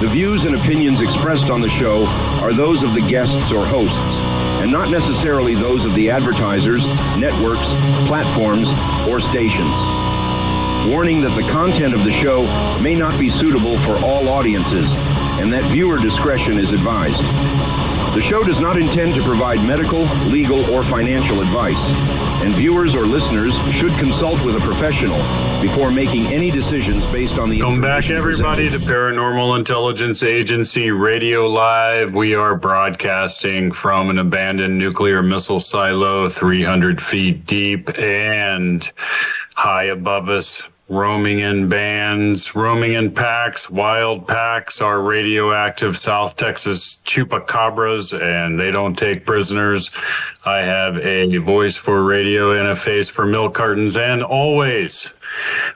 The views and opinions expressed on the show are those of the guests or hosts, and not necessarily those of the advertisers, networks, platforms, or stations. Warning that the content of the show may not be suitable for all audiences, and that viewer discretion is advised. The show does not intend to provide medical, legal, or financial advice, and viewers or listeners should consult with a professional before making any decisions based on the Welcome back, everybody, to Paranormal Intelligence Agency Radio Live. We are broadcasting from an abandoned nuclear missile silo 300 feet deep and high above us. Roaming in bands, roaming in packs, wild packs are radioactive South Texas chupacabras, and they don't take prisoners. I have a voice for radio and a face for milk cartons, and always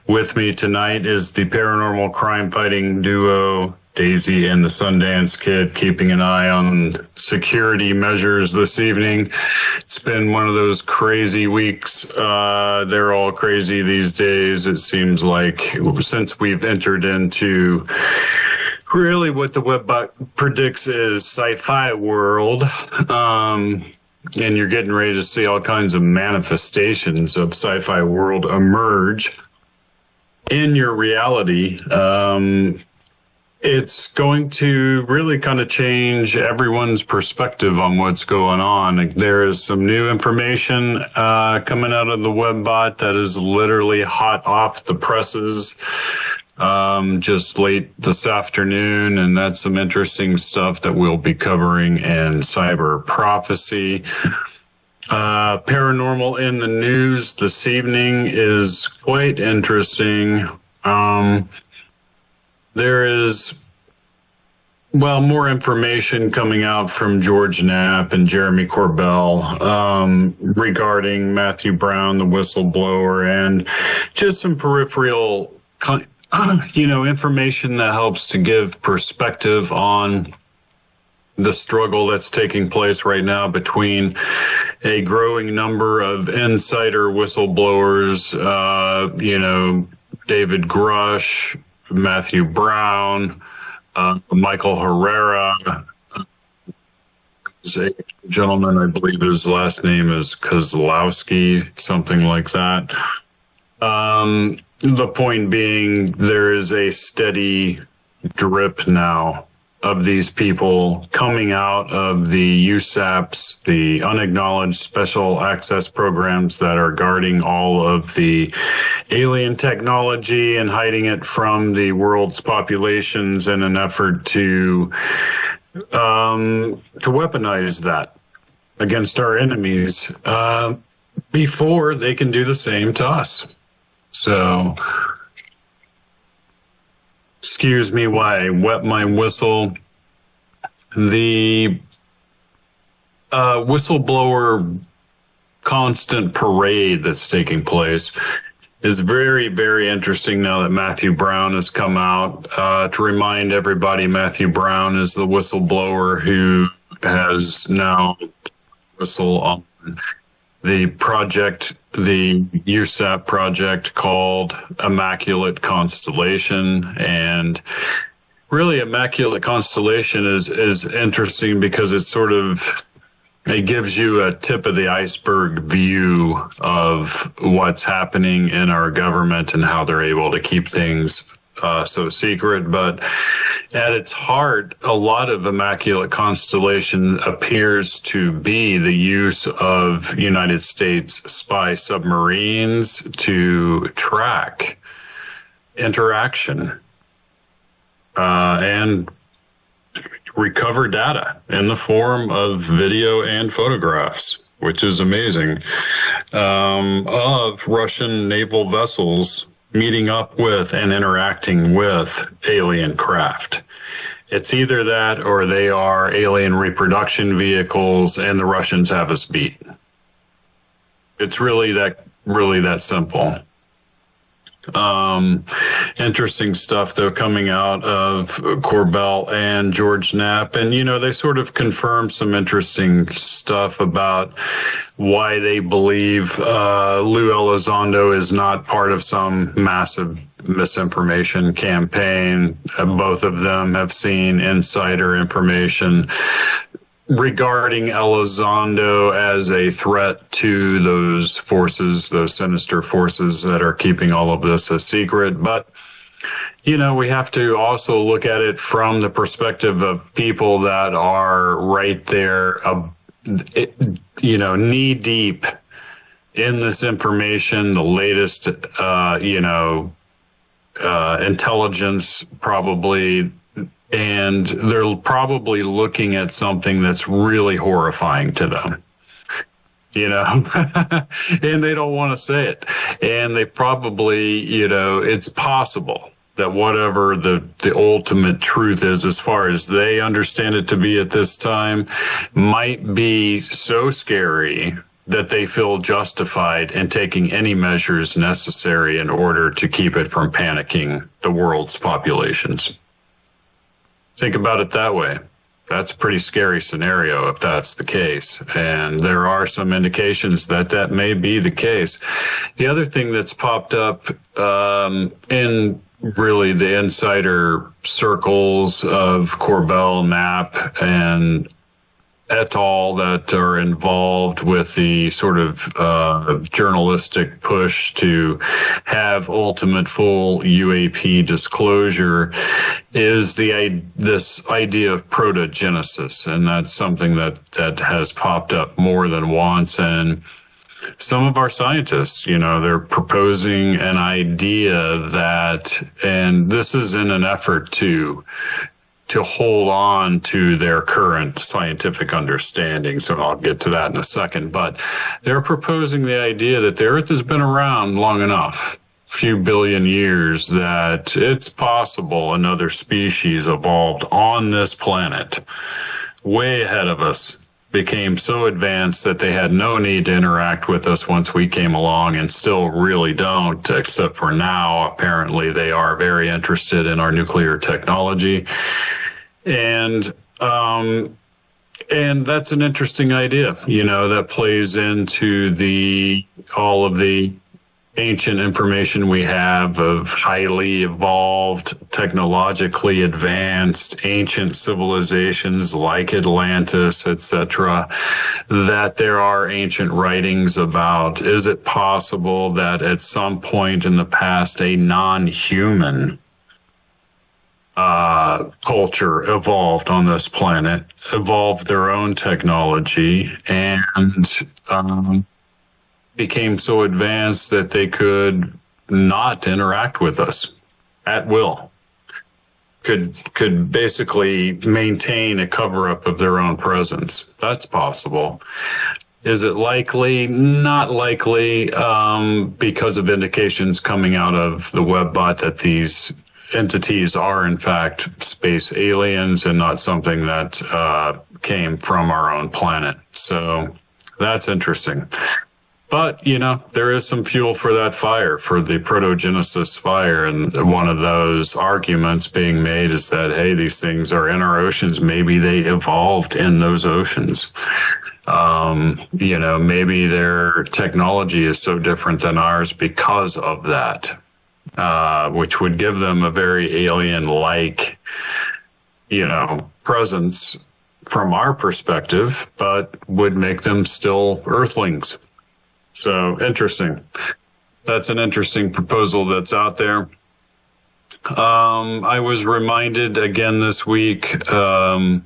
with me tonight is the paranormal crime fighting duo, Daisy and the Sundance Kid, keeping an eye on security measures this evening. It's been one of those crazy weeks. They're all crazy these days, it seems like, since we've entered into really what the webbot predicts is sci-fi world. And you're getting ready to see all kinds of manifestations of sci-fi world emerge in your reality. It's going to really kind of change everyone's perspective on what's going on. There is some new information coming out of the webbot that is literally hot off the presses just late this afternoon, and that's some interesting stuff that we'll be covering in Cyber Prophecy. Paranormal in the news this evening is quite interesting. There is, more information coming out from George Knapp and Jeremy Corbell regarding Matthew Brown, the whistleblower, and just some peripheral, information that helps to give perspective on the struggle that's taking place right now between a growing number of insider whistleblowers, David Grush, Matthew Brown, Michael Herrera, a gentleman, I believe his last name is Kozlowski, something like that. The point being, there is a steady drip now of these people coming out of the USAPs, the unacknowledged special access programs that are guarding all of the alien technology and hiding it from the world's populations in an effort to weaponize that against our enemies before they can do the same to us. So, excuse me while I wet my whistle. The whistleblower constant parade that's taking place is very, very interesting now that Matthew Brown has come out. To remind everybody, Matthew Brown is the whistleblower who has now whistle on the project, the USAP project called Immaculate Constellation. And really, Immaculate Constellation is interesting because it gives you a tip of the iceberg view of what's happening in our government and how they're able to keep things so secret. But at its heart, a lot of Immaculate Constellation appears to be the use of United States spy submarines to track interaction and recover data in the form of video and photographs, which is amazing, of Russian naval vessels meeting up with and interacting with alien craft. It's either that or they are alien reproduction vehicles and the Russians have us beat. It's really that simple. Interesting stuff, though, coming out of Corbell and George Knapp. And, they sort of confirm some interesting stuff about why they believe Lou Elizondo is not part of some massive misinformation campaign. Both of them have seen insider information regarding Elizondo as a threat to those forces, those sinister forces that are keeping all of this a secret. But, we have to also look at it from the perspective of people that are right there, knee deep in this information, the latest, intelligence probably. And they're probably looking at something that's really horrifying to them, and they don't want to say it. And they probably, it's possible that whatever the ultimate truth is, as far as they understand it to be at this time, might be so scary that they feel justified in taking any measures necessary in order to keep it from panicking the world's populations. Think about it that way. That's a pretty scary scenario if that's the case. And there are some indications that that may be the case. The other thing that's popped up in really the insider circles of Corbell, Knapp, and et al. That are involved with the sort of journalistic push to have ultimate full UAP disclosure is this idea of protogenesis, and that's something that has popped up more than once. And some of our scientists, they're proposing an idea that, and this is in an effort to hold on to their current scientific understanding. So I'll get to that in a second. But they're proposing the idea that the Earth has been around long enough, a few billion years, that it's possible another species evolved on this planet way ahead of us, became so advanced that they had no need to interact with us once we came along, and still really don't, except for now. Apparently they are very interested in our nuclear technology. And that's an interesting idea, that plays into all of the ancient information we have of highly evolved, technologically advanced ancient civilizations like Atlantis, etc., that there are ancient writings about. Is it possible that at some point in the past a non-human culture evolved on this planet, evolved their own technology, and became so advanced that they could not interact with us at will, could basically maintain a cover-up of their own presence? That's possible. Is it likely? Not likely, because of indications coming out of the WebBot that these entities are in fact space aliens and not something that came from our own planet. So that's interesting. But, there is some fuel for that fire, for the protogenesis fire. And one of those arguments being made is that, hey, these things are in our oceans. Maybe they evolved in those oceans. Maybe their technology is so different than ours because of that, which would give them a very alien-like, presence from our perspective, but would make them still Earthlings. So interesting. That's an interesting proposal that's out there. I was reminded again this week of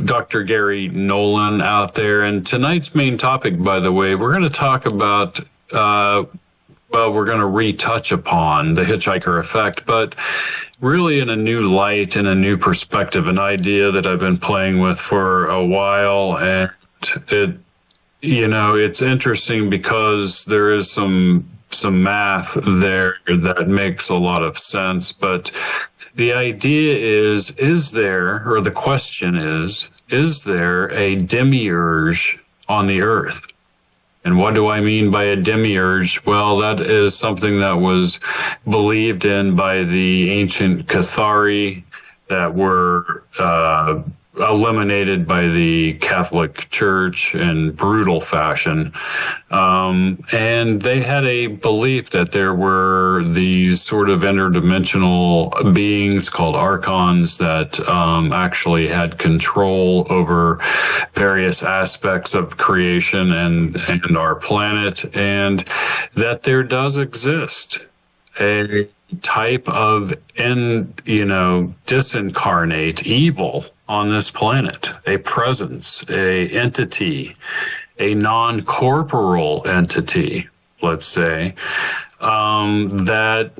Dr. Gary Nolan out there. And tonight's main topic, by the way, we're going to talk about, we're going to retouch upon the hitchhiker effect, but really in a new light, in a new perspective, an idea that I've been playing with for a while. And it's interesting because there is some math there that makes a lot of sense. But the idea is there, or the question is there a demiurge on the Earth? And what do I mean by a demiurge? Well, that is something that was believed in by the ancient Cathari that were eliminated by the Catholic Church in brutal fashion. And they had a belief that there were these sort of interdimensional beings called archons that actually had control over various aspects of creation and our planet, and that there does exist a type of disincarnate evil on this planet, a presence, a entity, a non-corporeal entity, let's say, that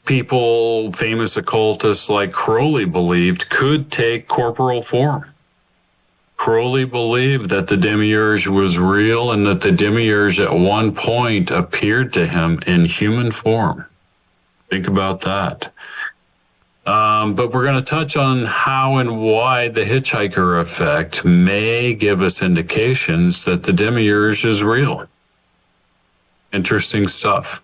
people, famous occultists like Crowley, believed could take corporal form. Crowley believed that the demiurge was real and that the demiurge at one point appeared to him in human form. Think about that. But we're going to touch on how and why the hitchhiker effect may give us indications that the demiurge is real. Interesting stuff.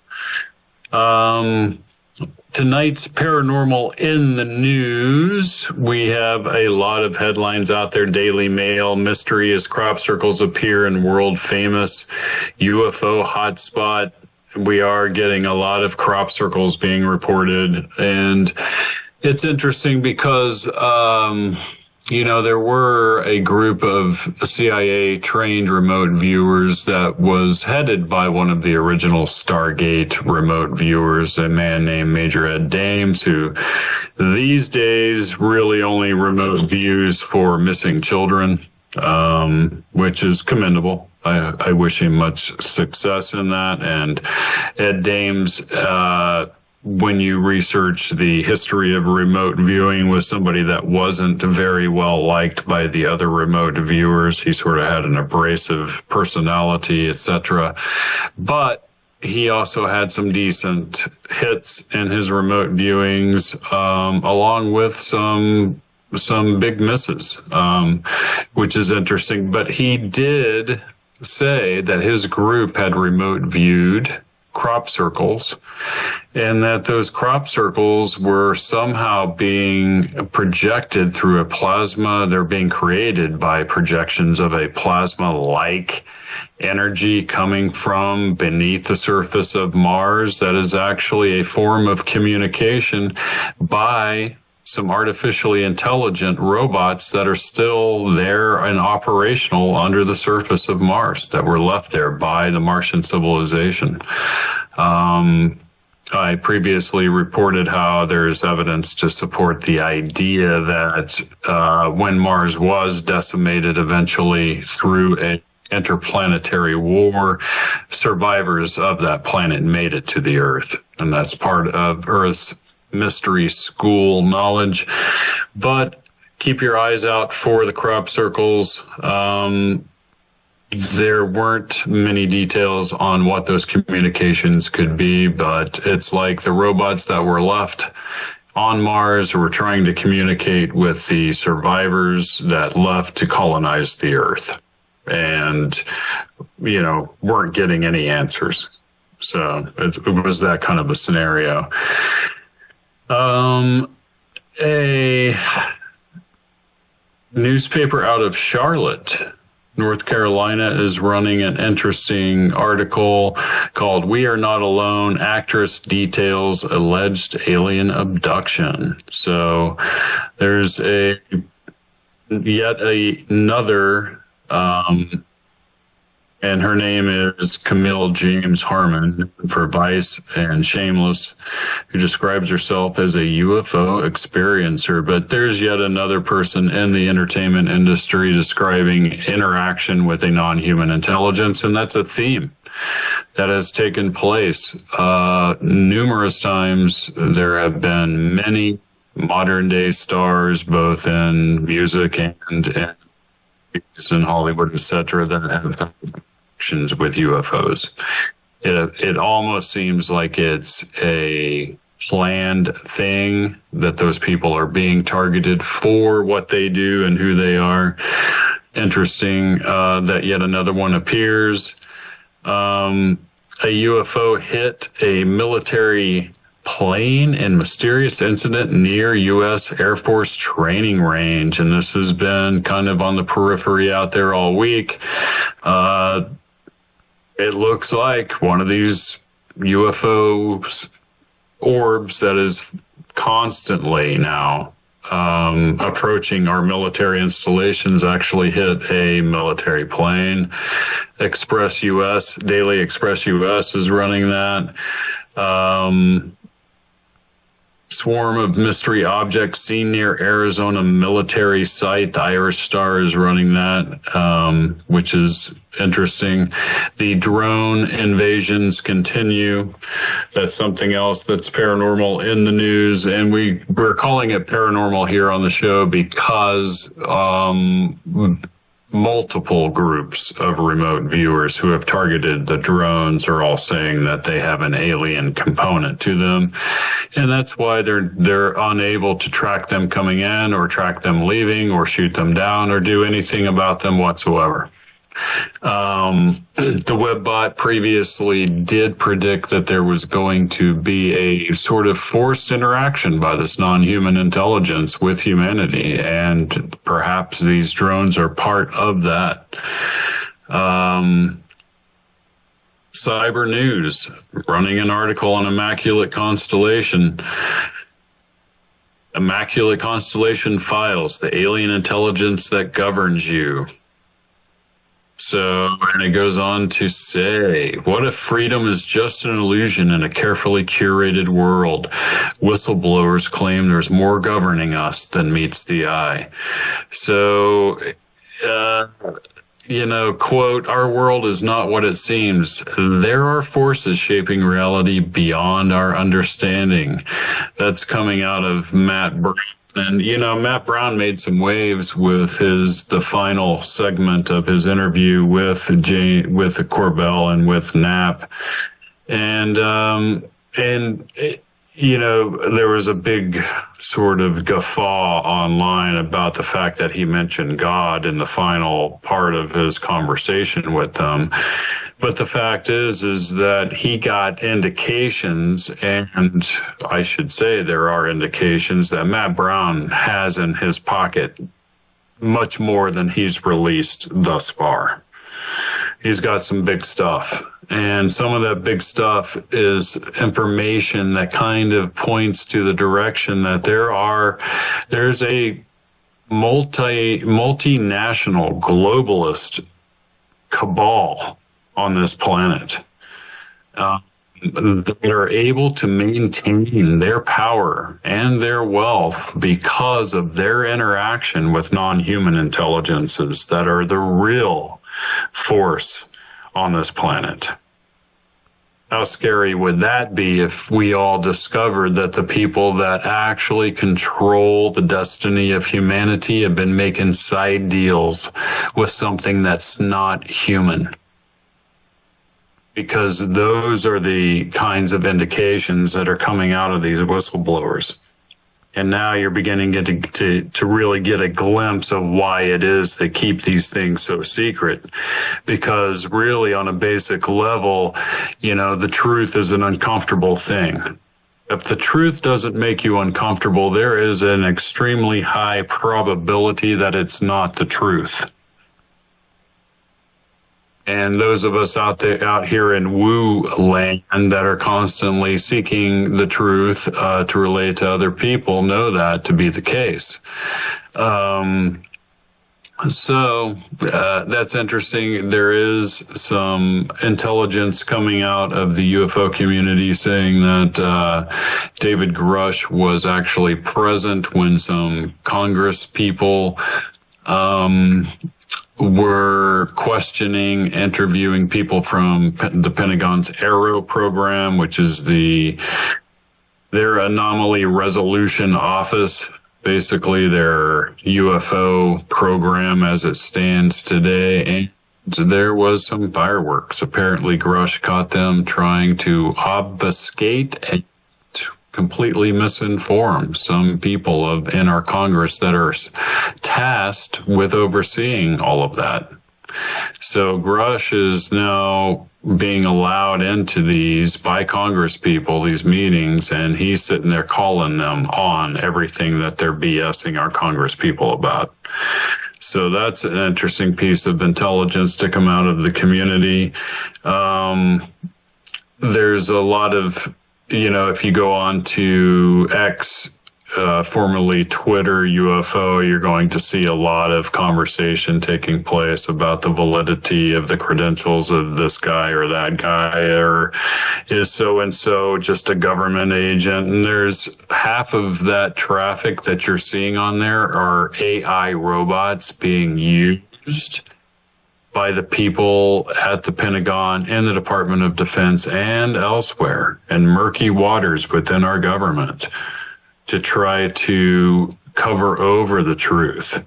Tonight's Paranormal in the News, we have a lot of headlines out there. Daily Mail, mysterious crop circles appear in world-famous UFO hotspot. We are getting a lot of crop circles being reported, and it's interesting because, there were a group of CIA-trained remote viewers that was headed by one of the original Stargate remote viewers, a man named Major Ed Dames, who these days really only remote views for missing children, which is commendable. I wish him much success in that. And Ed Dames, when you research the history of remote viewing, was somebody that wasn't very well liked by the other remote viewers. He sort of had an abrasive personality, etc. But he also had some decent hits in his remote viewings, along with some big misses, which is interesting. But he did say that his group had remote viewed crop circles, and that those crop circles were somehow being projected through a plasma. They're being created by projections of a plasma-like energy coming from beneath the surface of Mars that is actually a form of communication by some artificially intelligent robots that are still there and operational under the surface of Mars, that were left there by the Martian civilization. I previously reported how there's evidence to support the idea that when Mars was decimated eventually through a interplanetary war, survivors of that planet made it to the Earth. And that's part of Earth's mystery school knowledge. But keep your eyes out for the crop circles. There weren't many details on what those communications could be, but it's like the robots that were left on Mars were trying to communicate with the survivors that left to colonize the Earth, and weren't getting any answers. So it was that kind of a scenario. A newspaper out of Charlotte, North Carolina, is running an interesting article called "We Are Not Alone. Actress Details Alleged Alien Abduction." So there's yet another, and her name is Camille James Harmon for Vice and Shameless, who describes herself as a UFO experiencer. But there's yet another person in the entertainment industry describing interaction with a non-human intelligence, and that's a theme that has taken place numerous times. There have been many modern-day stars, both in music and in Hollywood, etc., that have connections with UFOs. It almost seems like it's a planned thing, that those people are being targeted for what they do and who they are. interesting that yet another one appears. A UFO hit a military plane in mysterious incident near U.S. Air Force training range. And this has been kind of on the periphery out there all week. It looks like one of these UFO orbs that is constantly now approaching our military installations actually hit a military plane. Daily Express US is running that. Swarm of mystery objects seen near Arizona military site. The Irish Star is running that, which is interesting. The drone invasions continue. That's something else that's paranormal in the news, and we're calling it paranormal here on the show because multiple groups of remote viewers who have targeted the drones are all saying that they have an alien component to them, and that's why they're unable to track them coming in or track them leaving or shoot them down or do anything about them whatsoever. The webbot previously did predict that there was going to be a sort of forced interaction by this non-human intelligence with humanity, and perhaps these drones are part of that. Cyber News running an article on Immaculate Constellation. Immaculate Constellation Files, the alien intelligence that governs you. So, and it goes on to say, what if freedom is just an illusion in a carefully curated world? Whistleblowers claim there's more governing us than meets the eye. So, quote, our world is not what it seems. There are forces shaping reality beyond our understanding. That's coming out of Matt Brown. And, Matt Brown made some waves with the final segment of his interview with Corbell and with Knapp. And there was a big sort of guffaw online about the fact that he mentioned God in the final part of his conversation with them. But the fact is that he got indications, and I should say there are indications that Matt Brown has in his pocket much more than he's released thus far. He's got some big stuff, and some of that big stuff is information that kind of points to the direction that there's a multinational globalist cabal on this planet that are able to maintain their power and their wealth because of their interaction with non-human intelligences that are the real force on this planet. How scary would that be if we all discovered that the people that actually control the destiny of humanity have been making side deals with something that's not human? Because those are the kinds of indications that are coming out of these whistleblowers. And now you're beginning to really get a glimpse of why it is they keep these things so secret. Because really, on a basic level, the truth is an uncomfortable thing. If the truth doesn't make you uncomfortable, there is an extremely high probability that it's not the truth. And those of us out here in woo land that are constantly seeking the truth to relate to other people know that to be the case. So that's interesting. There is some intelligence coming out of the UFO community saying that David Grush was actually present when some Congress people were interviewing people from the Pentagon's Arrow program, which is their anomaly resolution office, basically their UFO program as it stands today. And there was some fireworks. Apparently Grush caught them trying to obfuscate completely misinformed some people in our Congress that are tasked with overseeing all of that. So Grush is now being allowed into these by Congress people, these meetings, and he's sitting there calling them on everything that they're BSing our Congress people about. So that's an interesting piece of intelligence to come out of the community. There's a lot of, if you go on to X, formerly Twitter, UFO, you're going to see a lot of conversation taking place about the validity of the credentials of this guy or that guy, or is so-and-so just a government agent. And there's half of that traffic that you're seeing on there are AI robots being used by the people at the Pentagon and the Department of Defense and elsewhere, and murky waters within our government, to try to cover over the truth.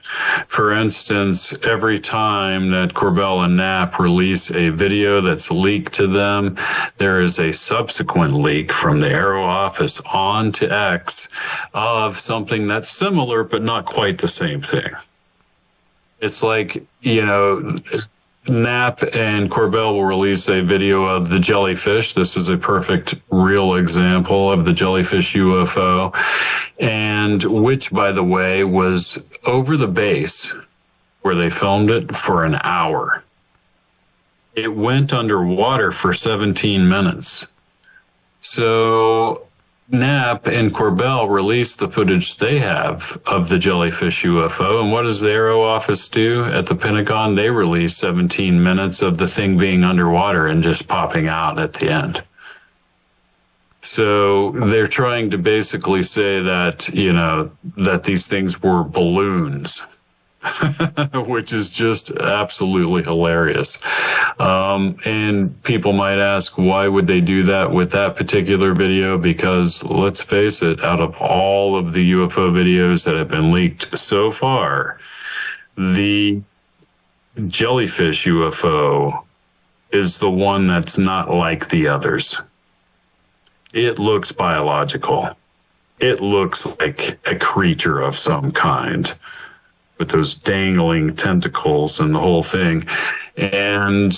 For instance, every time that Corbell and Knapp release a video that's leaked to them, there is a subsequent leak from the Aero office onto X of something that's similar but not quite the same thing. It's like, Knapp and Corbell will release a video of the jellyfish. This is a perfect real example of the jellyfish UFO, and which, by the way, was over the base where they filmed it for an hour. It went underwater for 17 minutes. So Knapp and Corbell released the footage they have of the jellyfish UFO. And what does the Aero office do at the Pentagon? They release 17 minutes of the thing being underwater and just popping out at the end. So they're trying to basically say that, that these things were balloons, which is just absolutely hilarious. And people might ask, why would they do that with that particular video? Because let's face it, out of all of the UFO videos that have been leaked so far, the jellyfish UFO is the one that's not like the others. It looks biological. It looks like a creature of some kind, with those dangling tentacles and the whole thing. And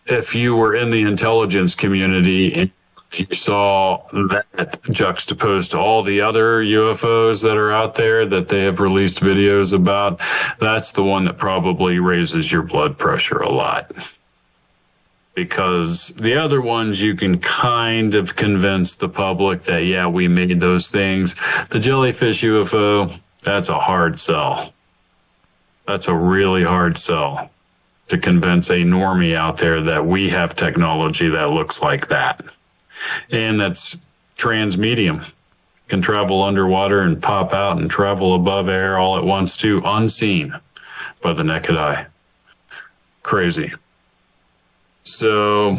if you were in the intelligence community and you saw that juxtaposed to all the other UFOs that are out there that they have released videos about, that's the one that probably raises your blood pressure a lot. Because the other ones, you can kind of convince the public that, yeah, we made those things. The jellyfish UFO, that's a hard sell. That's a really hard sell to convince a normie out there that we have technology that looks like that. And that's transmedium. Can travel underwater and pop out and travel above air all at once too, unseen by the naked eye. Crazy. So,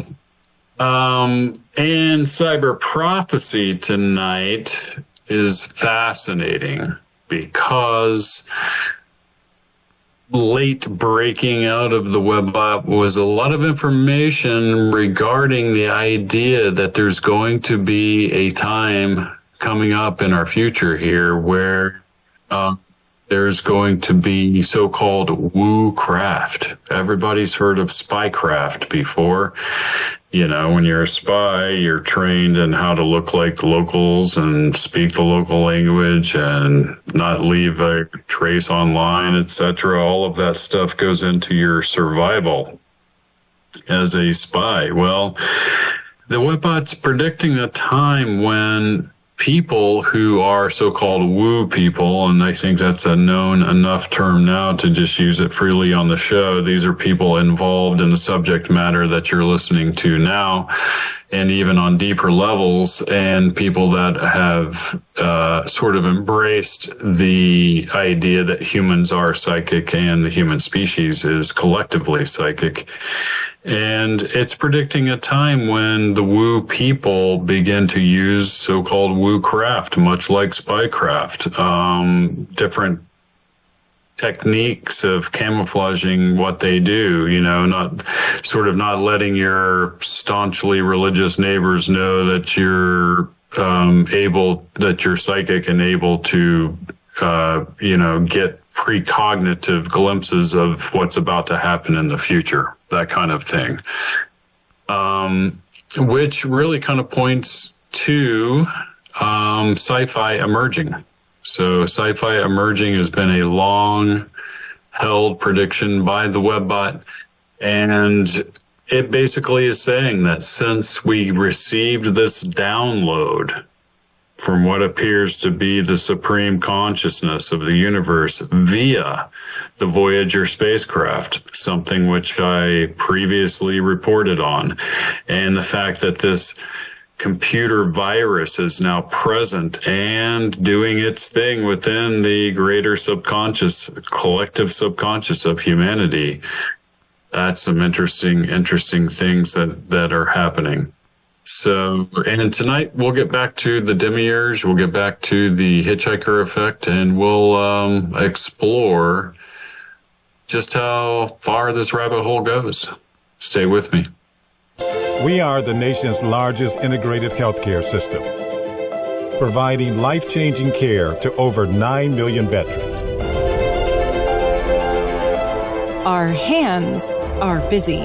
and cyber prophecy tonight is fascinating because late breaking out of the web app was a lot of information regarding the idea that there's going to be a time coming up in our future here where there's going to be so-called woo craft. Everybody's heard of spycraft before. When you're a spy, you're trained in how to look like the locals and speak the local language and not leave a trace online, etc. All of that stuff goes into your survival as a spy. Well, the Whippot's predicting a time when people who are so-called woo people, and I think that's a known enough term now to just use it freely on the show. These are people involved in the subject matter that you're listening to now, and even on deeper levels, and people that have sort of embraced the idea that humans are psychic and the human species is collectively psychic. And it's predicting a time when the woo people begin to use so-called woo craft, much like spycraft, different techniques of camouflaging what they do, not letting your staunchly religious neighbors know that you're that you're psychic and able to, get precognitive glimpses of what's about to happen in the future, that kind of thing. Which really kind of points to sci-fi emerging. So sci-fi emerging has been a long-held prediction by the Webbot, and it basically is saying that since we received this download from what appears to be the supreme consciousness of the universe via the Voyager spacecraft, something which I previously reported on, and the fact that this computer virus is now present and doing its thing within the greater subconscious, collective subconscious of humanity. That's some interesting things that are happening. So, and tonight we'll get back to the demiurge, we'll get back to the hitchhiker effect, and we'll explore just how far this rabbit hole goes. Stay with me. We are the nation's largest integrated healthcare system, providing life-changing care to over 9 million veterans. Our hands are busy,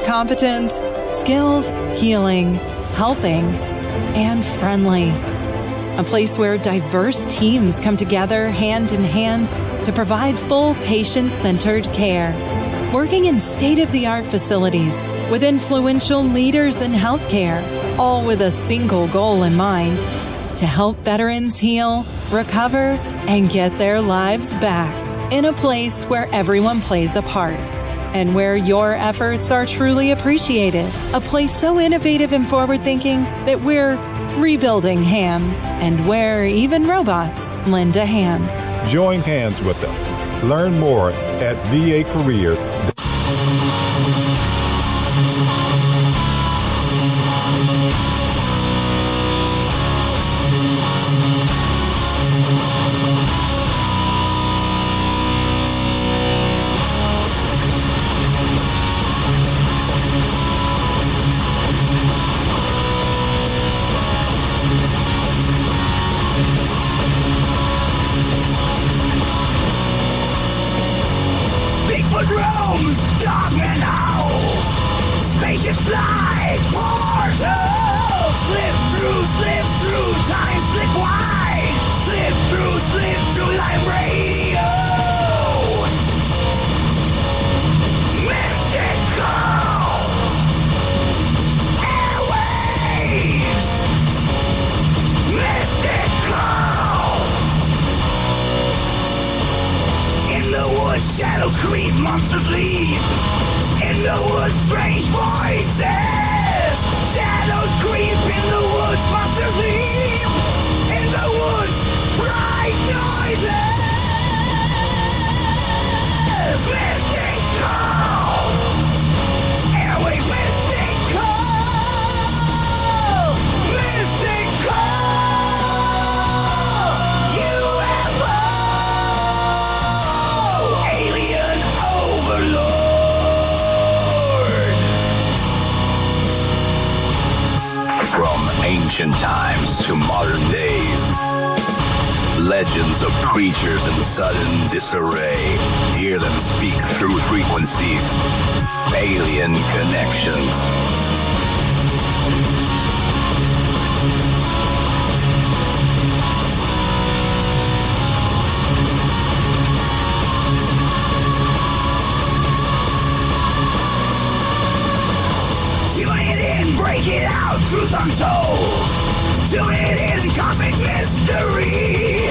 competent, skilled, healing, helping, and friendly. A place where diverse teams come together hand in hand to provide full patient-centered care. Working in state-of-the-art facilities with influential leaders in healthcare, all with a single goal in mind: to help veterans heal, recover, and get their lives back. In a place where everyone plays a part and where your efforts are truly appreciated. A place so innovative and forward-thinking that we're rebuilding hands, and where even robots lend a hand. Join hands with us. Learn more at VA Careers. Shadows creep, monsters leave. In the woods, strange voices. Shadows creep in the woods, monsters leave. In the woods, bright noises. Mystical. Airwave mystical. Mystical. From ancient times to modern days, legends of creatures in sudden disarray. Hear them speak through frequencies. Alien connections. Break it out, truth untold. Do it in cosmic mystery.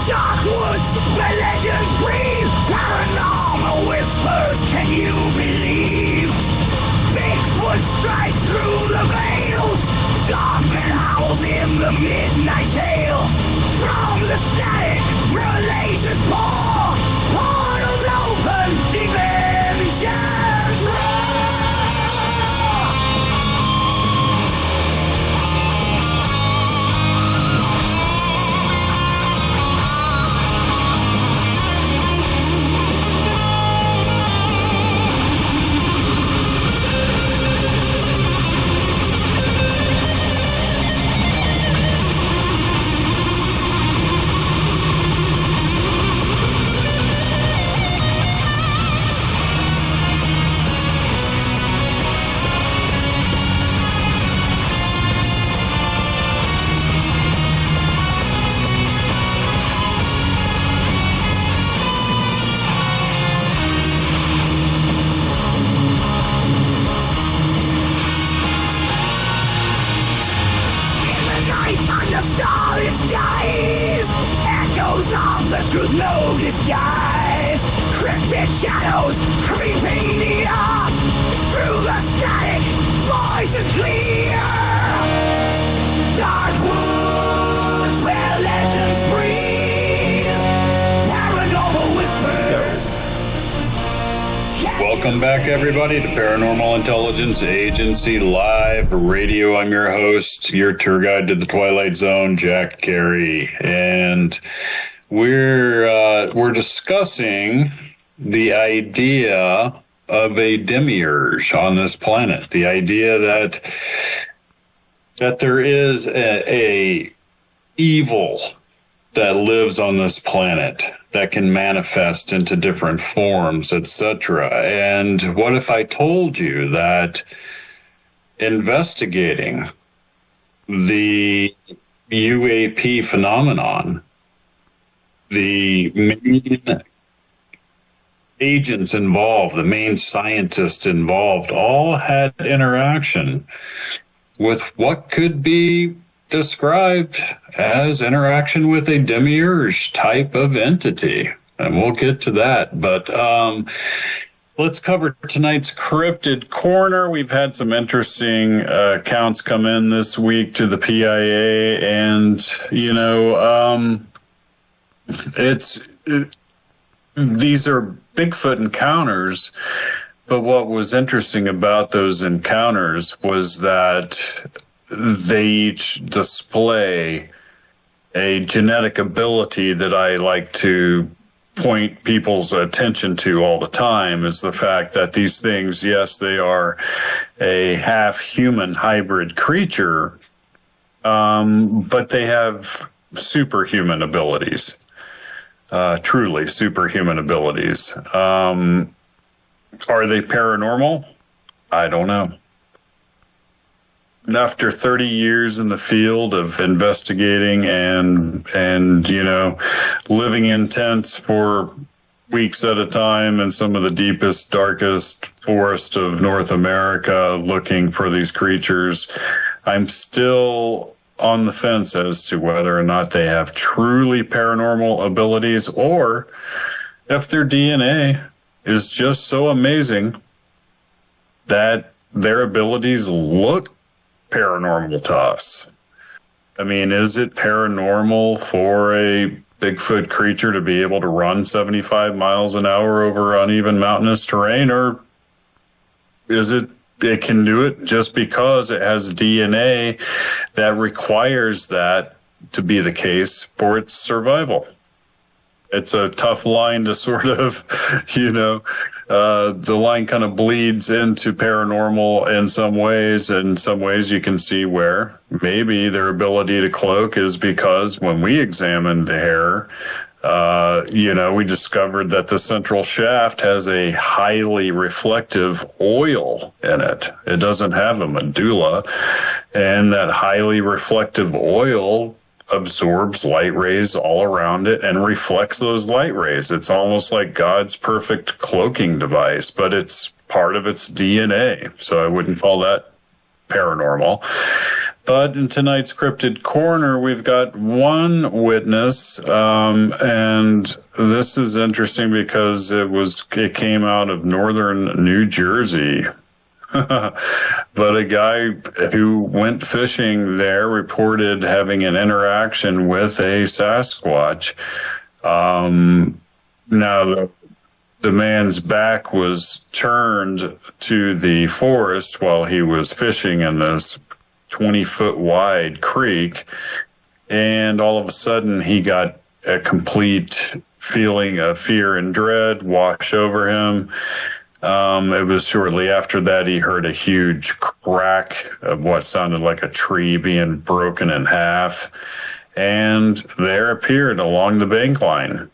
Dark woods where legends breathe. Paranormal whispers, can you believe? Bigfoot strikes through the veils. Dogman howls in the midnight tale. From the static, revelations pour. Portals open, dimensions roar. the truth, no disguise. Cryptid shadows creeping near. Through the static, voices clear. Dark woods where legends breathe. Paranormal whispers. Welcome back, everybody, to Paranormal Intelligence Agency Live Radio. I'm your host, your tour guide to the Twilight Zone, Jack Carey, and we're discussing the idea of a demiurge on this planet. The idea that there is a evil that lives on this planet that can manifest into different forms, etc. And what if I told you that investigating the UAP phenomenon, the main agents involved, the main scientists involved, all had interaction with what could be described as interaction with a demiurge type of entity? And we'll get to that. But let's cover tonight's Cryptid Corner. We've had some interesting accounts come in this week to the PIA, and, these are Bigfoot encounters. But what was interesting about those encounters was that they each display a genetic ability that I like to point people's attention to all the time, is the fact that these things, yes, they are a half-human hybrid creature, but they have superhuman abilities, truly superhuman abilities. Are they paranormal? I don't know. After 30 years in the field of investigating and living in tents for weeks at a time in some of the deepest, darkest forest of North America looking for these creatures, I'm still on the fence as to whether or not they have truly paranormal abilities, or if their DNA is just so amazing that their abilities look paranormal to us. I mean, is it paranormal for a Bigfoot creature to be able to run 75 miles an hour over uneven mountainous terrain, or is it can do it just because it has DNA that requires that to be the case for its survival? It's a tough line to sort of, the line kind of bleeds into paranormal in some ways. In some ways you can see where maybe their ability to cloak is because when we examined the hair, we discovered that the central shaft has a highly reflective oil in it. It doesn't have a medulla, and that highly reflective oil absorbs light rays all around it and reflects those light rays. It's almost like God's perfect cloaking device, but it's part of its DNA. So I wouldn't call that paranormal. But in tonight's Cryptid Corner, we've got one witness, and this is interesting because it came out of northern New Jersey. But a guy who went fishing there reported having an interaction with a Sasquatch. Now, the man's back was turned to the forest while he was fishing in this 20-foot wide creek, and all of a sudden he got a complete feeling of fear and dread wash over him. It was shortly after that he heard a huge crack of what sounded like a tree being broken in half, and there appeared along the bank line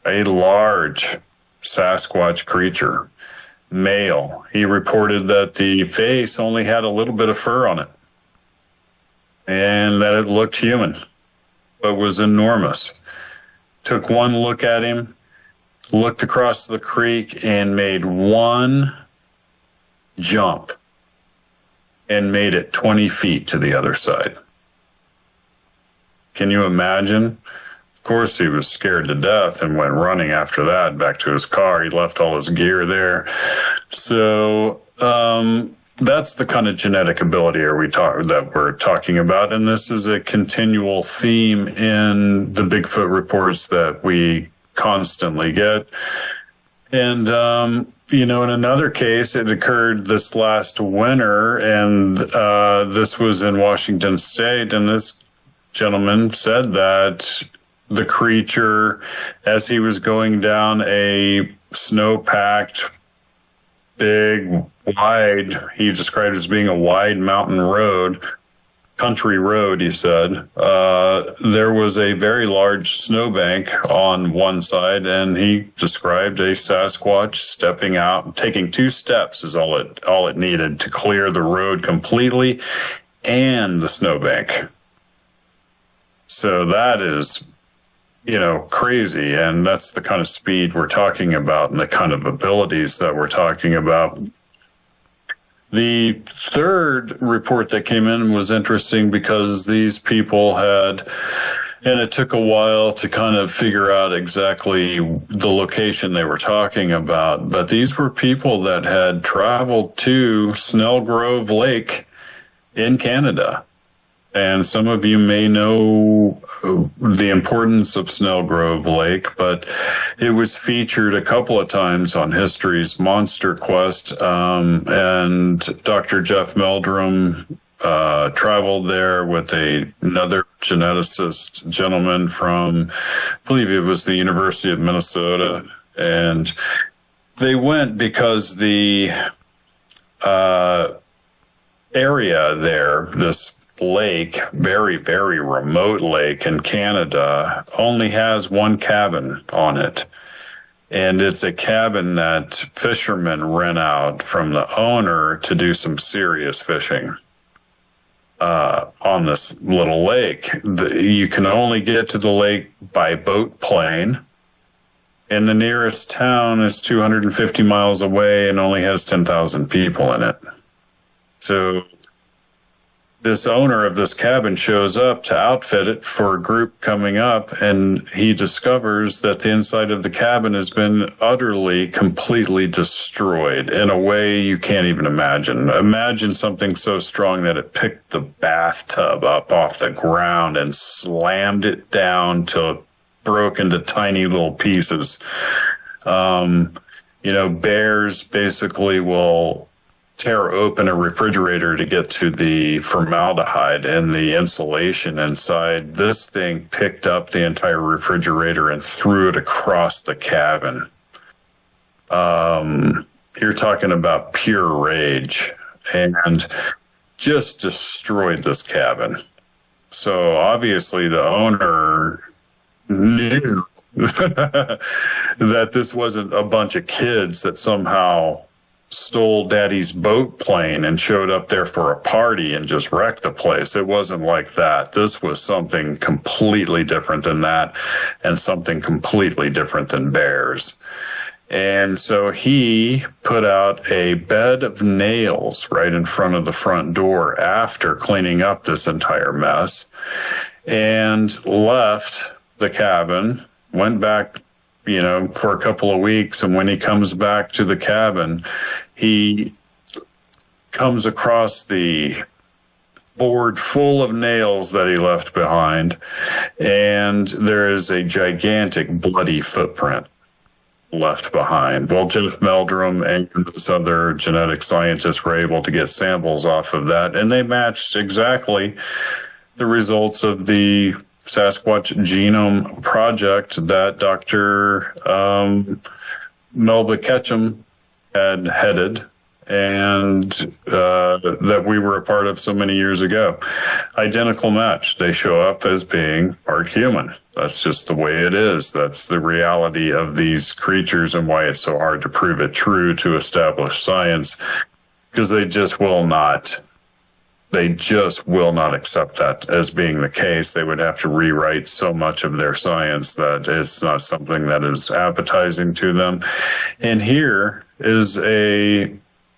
a large Sasquatch creature, male. He reported that the face only had a little bit of fur on it, and that it looked human, but was enormous. Took one look at him, looked across the creek, and made one jump and made it 20 feet to the other side. Can you imagine Of course, he was scared to death and went running after that back to his car. He left all his gear there. So that's the kind of genetic ability that we're talking about. And this is a continual theme in the Bigfoot reports that we constantly get. And, in another case, it occurred this last winter, and this was in Washington State, and this gentleman said that the creature, as he was going down a snow-packed, big, wide, he described it as being a wide mountain road, country road, he said, there was a very large snowbank on one side, and he described a Sasquatch stepping out, taking 2 steps is all it needed to clear the road completely and the snowbank. So that is, crazy, and that's the kind of speed we're talking about and the kind of abilities that we're talking about. The third report that came in was interesting because these people had, and it took a while to kind of figure out exactly the location they were talking about, but these were people that had traveled to Snellgrove Lake in Canada. And some of you may know the importance of Snellgrove Lake, but it was featured a couple of times on History's Monster Quest. And Dr. Jeff Meldrum traveled there with another geneticist gentleman from, I believe it was the University of Minnesota. And they went because the area there, this lake, very, very remote lake in Canada, only has one cabin on it. And it's a cabin that fishermen rent out from the owner to do some serious fishing on this little lake. You can only get to the lake by boat plane, and the nearest town is 250 miles away and only has 10,000 people in it. So this owner of this cabin shows up to outfit it for a group coming up, and he discovers that the inside of the cabin has been utterly, completely destroyed in a way you can't even imagine. Imagine something so strong that it picked the bathtub up off the ground and slammed it down till it broke into tiny little pieces. Bears basically will tear open a refrigerator to get to the formaldehyde and the insulation inside. This thing picked up the entire refrigerator and threw it across the cabin. You're talking about pure rage, and just destroyed this cabin. So obviously the owner knew that this wasn't a bunch of kids that somehow stole daddy's boat plane and showed up there for a party and just wrecked the place. It wasn't like that. This was something completely different than that, and something completely different than bears. And so he put out a bed of nails right in front of the front door after cleaning up this entire mess, and left the cabin, went back for a couple of weeks. And when he comes back to the cabin, he comes across the board full of nails that he left behind. And there is a gigantic bloody footprint left behind. Well, Jeff Meldrum and this other genetic scientist were able to get samples off of that, and they matched exactly the results of the Sasquatch Genome Project that Dr. Melba Ketchum had headed, and that we were a part of so many years ago. Identical match. They show up as being part human. That's just the way it is. That's the reality of these creatures, and why it's so hard to prove it true to established science, because they just will not accept that as being the case. They would have to rewrite so much of their science that it's not something that is appetizing to them. And here is a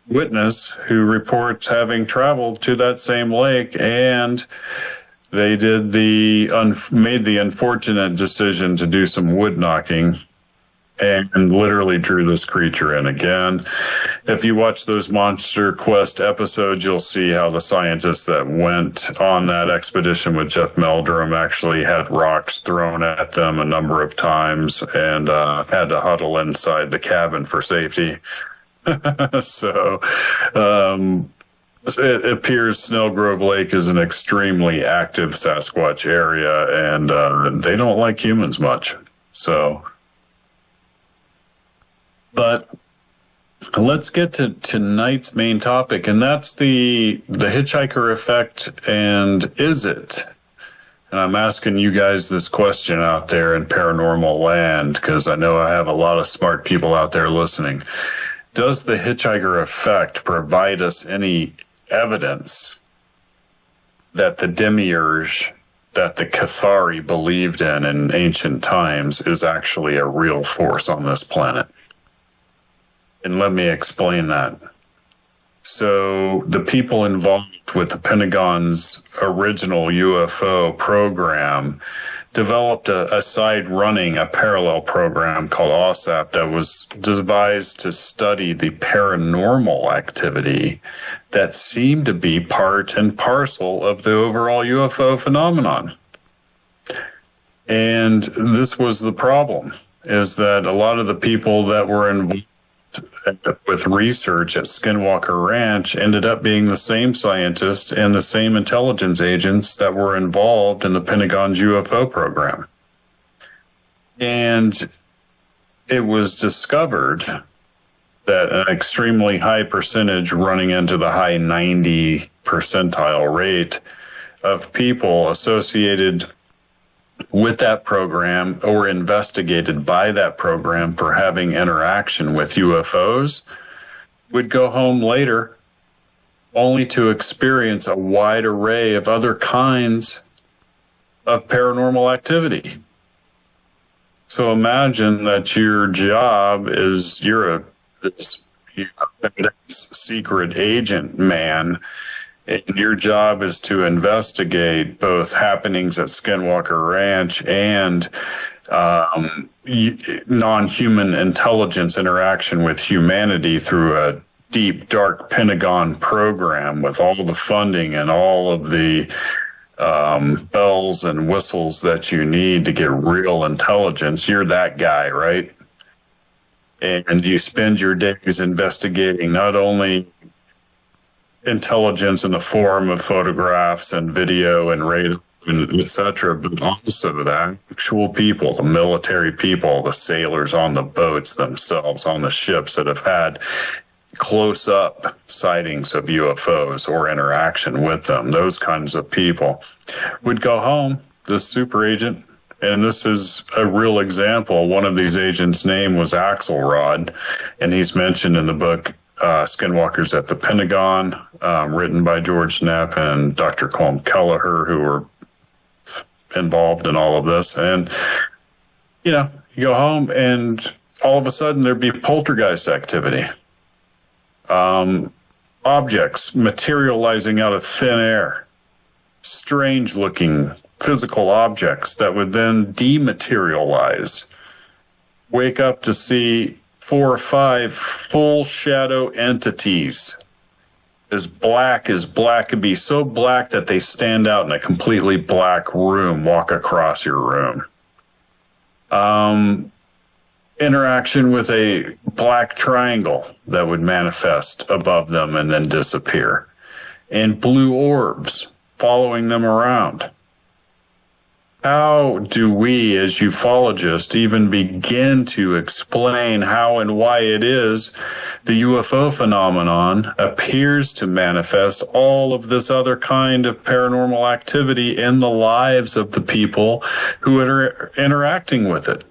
witness who reports having traveled to that same lake and they did made the unfortunate decision to do some wood knocking and literally drew this creature in again. If you watch those Monster Quest episodes, you'll see how the scientists that went on that expedition with Jeff Meldrum actually had rocks thrown at them a number of times and had to huddle inside the cabin for safety. So it appears Snell Grove Lake is an extremely active Sasquatch area, and they don't like humans much. So, but let's get to tonight's main topic, and that's the hitchhiker effect, and is it? And I'm asking you guys this question out there in paranormal land, because I know I have a lot of smart people out there listening. Does the hitchhiker effect provide us any evidence that the demiurge that the Cathari believed in ancient times is actually a real force on this planet? And let me explain that. So the people involved with the Pentagon's original UFO program developed a side running, a parallel program called OSAP that was devised to study the paranormal activity that seemed to be part and parcel of the overall UFO phenomenon. And this was the problem, is that a lot of the people that were involved with research at Skinwalker Ranch ended up being the same scientists and the same intelligence agents that were involved in the Pentagon's UFO program. And it was discovered that an extremely high percentage, running into the high 90 percentile rate of people associated with that program or investigated by that program for having interaction with UFOs would go home later only to experience a wide array of other kinds of paranormal activity. So imagine that your job is you're a secret agent man, and your job is to investigate both happenings at Skinwalker Ranch and non-human intelligence interaction with humanity through a deep, dark Pentagon program with all the funding and all of the bells and whistles that you need to get real intelligence. You're that guy, right? And you spend your days investigating not only intelligence in the form of photographs and video and radar and etc., but also the actual people, the military people, the sailors on the boats themselves, on the ships that have had close-up sightings of UFOs or interaction with them. Those kinds of people would go home, this super agent, and this is a real example. One of these agents' name was Axelrod, and he's mentioned in the book Skinwalkers at the Pentagon, written by George Knapp and Dr. Colm Kelleher, who were involved in all of this. And, you know, you go home and all of a sudden there'd be poltergeist activity. Objects materializing out of thin air, strange looking physical objects that would then dematerialize. Wake up to see 4 or 5 full shadow entities as black could be, so black that they stand out in a completely black room, walk across your room. Interaction with a black triangle that would manifest above them and then disappear, and blue orbs following them around. How do we, as ufologists, even begin to explain how and why it is the UFO phenomenon appears to manifest all of this other kind of paranormal activity in the lives of the people who are interacting with it?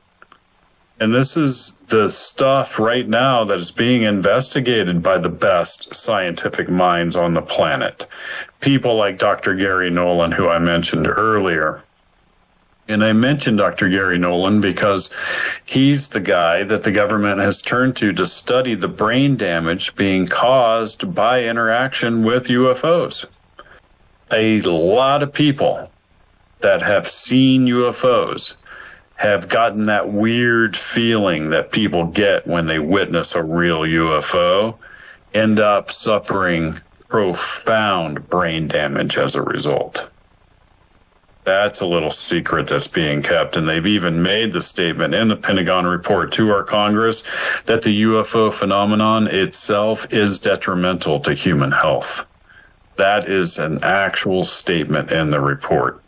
And this is the stuff right now that is being investigated by the best scientific minds on the planet. People like Dr. Gary Nolan, who I mentioned earlier. And I mentioned Dr. Gary Nolan because he's the guy that the government has turned to study the brain damage being caused by interaction with UFOs. A lot of people that have seen UFOs have gotten that weird feeling that people get when they witness a real UFO, end up suffering profound brain damage as a result. That's a little secret that's being kept, and they've even made the statement in the Pentagon report to our Congress that the UFO phenomenon itself is detrimental to human health. That is an actual statement in the report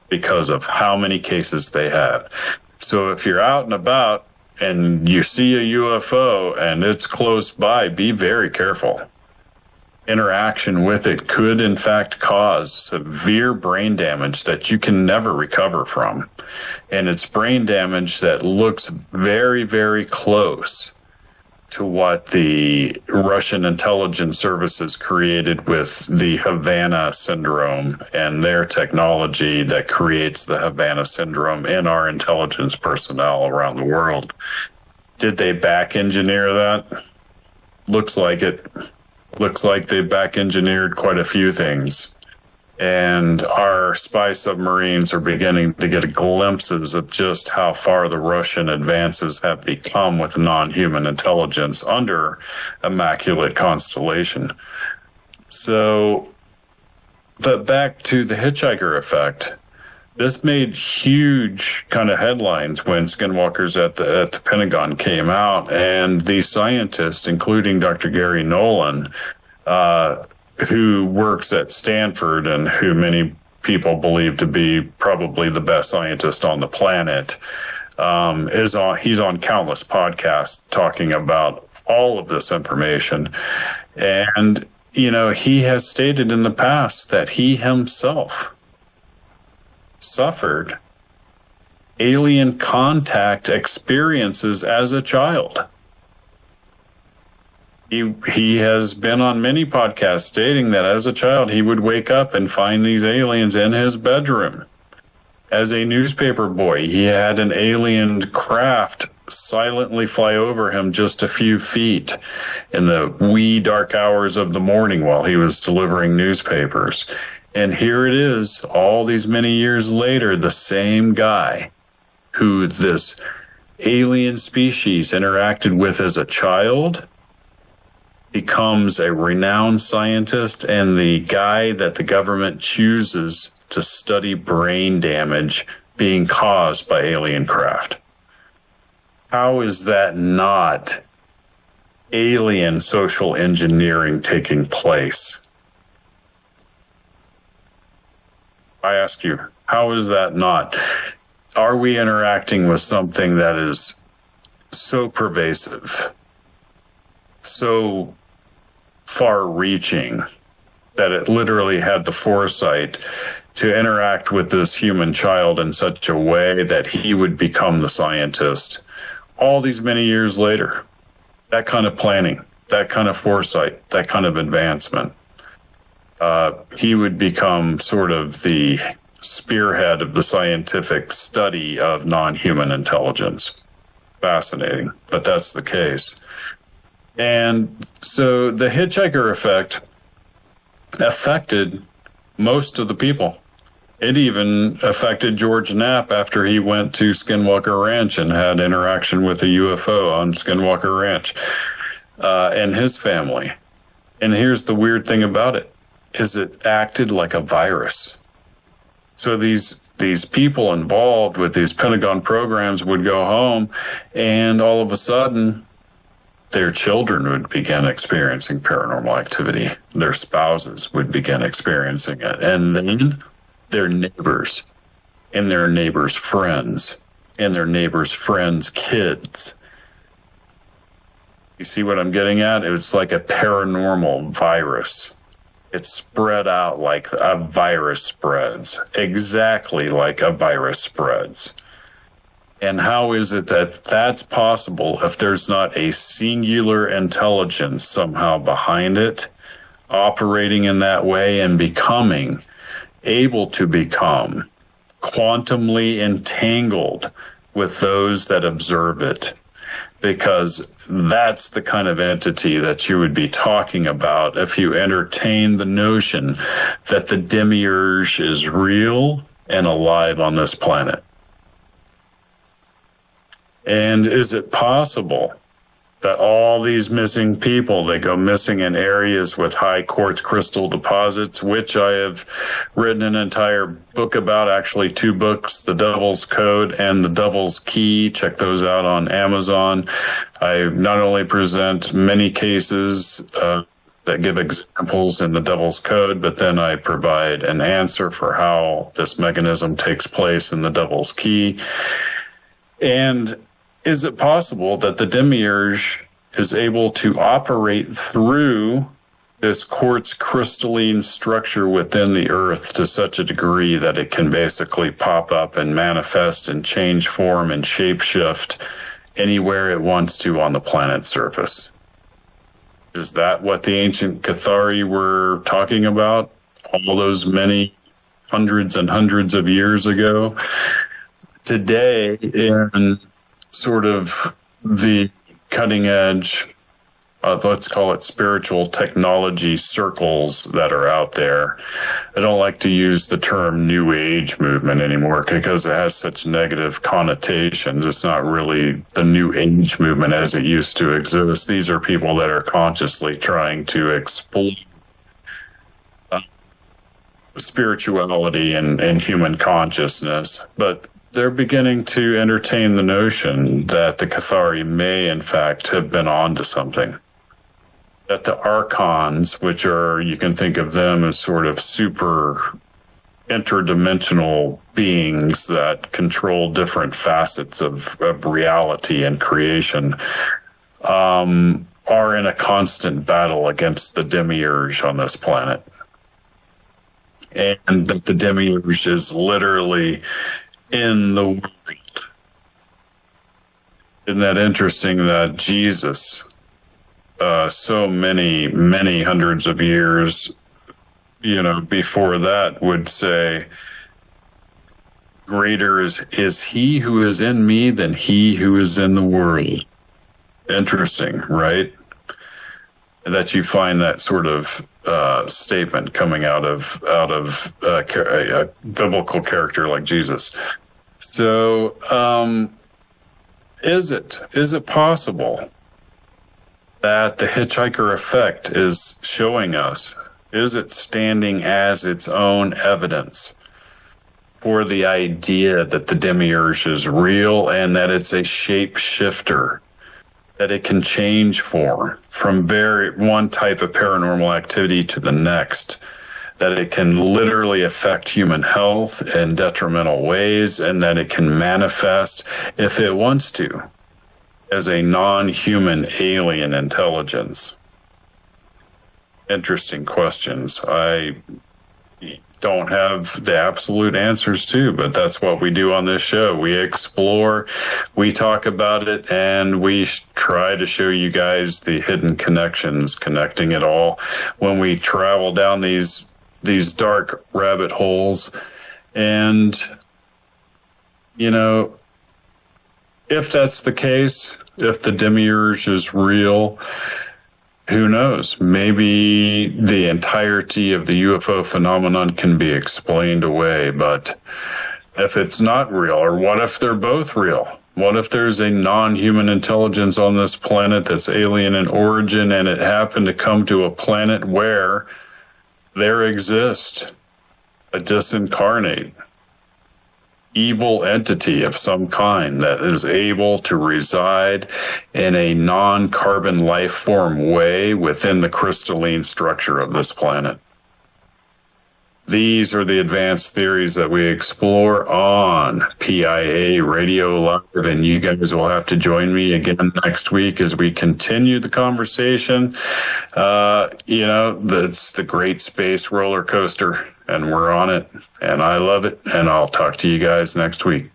because of how many cases they have. So if you're out and about and you see a UFO and it's close by, be very careful. Interaction with it could, in fact, cause severe brain damage that you can never recover from. And it's brain damage that looks very, very close to what the Russian intelligence services created with the Havana syndrome and their technology that creates the Havana syndrome in our intelligence personnel around the world. Did they back engineer that? Looks like it. Looks like they back engineered quite a few things. And our spy submarines are beginning to get glimpses of just how far the Russian advances have become with non-human intelligence under Immaculate Constellation. So, but back to the hitchhiker effect. This made huge kind of headlines when Skinwalkers at the Pentagon came out, and these scientists, including Dr. Gary Nolan, who works at Stanford and who many people believe to be probably the best scientist on the planet, he's on countless podcasts talking about all of this information. And, you know, he has stated in the past that he himself suffered alien contact experiences as a child. He has been on many podcasts stating that as a child he would wake up and find these aliens in his bedroom. As a newspaper boy, he had an alien craft silently fly over him just a few feet in the wee dark hours of the morning while he was delivering newspapers. And here it is, all these many years later, the same guy who this alien species interacted with as a child becomes a renowned scientist and the guy that the government chooses to study brain damage being caused by alien craft. How is that not alien social engineering taking place? I ask you, how is that not? Are we interacting with something that is so pervasive, so far-reaching, that it literally had the foresight to interact with this human child in such a way that he would become the scientist all these many years later? That kind of planning, that kind of foresight, that kind of advancement. He would become sort of the spearhead of the scientific study of non-human intelligence. Fascinating, but that's the case. And so the hitchhiker effect affected most of the people. It even affected George Knapp after he went to Skinwalker Ranch and had interaction with a UFO on Skinwalker Ranch and his family. And here's the weird thing about it, is it acted like a virus. So these people involved with these Pentagon programs would go home, and all of a sudden, their children would begin experiencing paranormal activity. Their spouses would begin experiencing it. And then their neighbors, and their neighbors' friends, and their neighbors' friends' kids. You see what I'm getting at? It's like a paranormal virus. It's spread out like a virus spreads, exactly like a virus spreads. And how is it that that's possible if there's not a singular intelligence somehow behind it, operating in that way and becoming, able to become quantumly entangled with those that observe it? Because that's the kind of entity that you would be talking about if you entertain the notion that the demiurge is real and alive on this planet? And is it possible that all these missing people, they go missing in areas with high quartz crystal deposits, which I have written an entire book about, actually 2 books, The Devil's Code and The Devil's Key. Check those out on Amazon. I not only present many cases that give examples in The Devil's Code, but then I provide an answer for how this mechanism takes place in The Devil's Key. And is it possible that the demiurge is able to operate through this quartz crystalline structure within the earth to such a degree that it can basically pop up and manifest and change form and shapeshift anywhere it wants to on the planet's surface? Is that what the ancient Cathari were talking about all those many hundreds and hundreds of years ago? Today, in sort of the cutting edge, let's call it spiritual technology circles that are out there, I don't like to use the term New Age movement anymore because it has such negative connotations. It's not really the New Age movement as it used to exist. These are people that are consciously trying to explore spirituality and human consciousness, but they're beginning to entertain the notion that the Cathari may, in fact, have been onto something. That the archons, which are, you can think of them as sort of super interdimensional beings that control different facets of reality and creation, are in a constant battle against the demiurge on this planet. And that the demiurge is literally in the world. Isn't that interesting that Jesus, so many hundreds of years, before that, would say, greater is he who is in me than he who is in the world. Interesting, right? That you find that sort of statement coming out of a biblical character like Jesus. So, is it possible that the hitchhiker effect is showing us? Is it standing as its own evidence for the idea that the demiurge is real and that it's a shapeshifter? That it can change form from one type of paranormal activity to the next, that it can literally affect human health in detrimental ways, and that it can manifest, if it wants to, as a non-human alien intelligence. Interesting questions. I don't have the absolute answers to, but that's what we do on this show. We explore, we talk about it, and we try to show you guys the hidden connections, connecting it all when we travel down these dark rabbit holes. And, if that's the case, if the demiurge is real, who knows? Maybe the entirety of the UFO phenomenon can be explained away, but if it's not real, or what if they're both real? What if there's a non-human intelligence on this planet that's alien in origin, and it happened to come to a planet where there exists a disincarnate evil entity of some kind that is able to reside in a non-carbon life form way within the crystalline structure of this planet? These are the advanced theories that we explore on Pia Radio Live, and you guys will have to join me again next week as we continue the conversation. That's the great space roller coaster, and we're on it, and I love it, and I'll talk to you guys next week.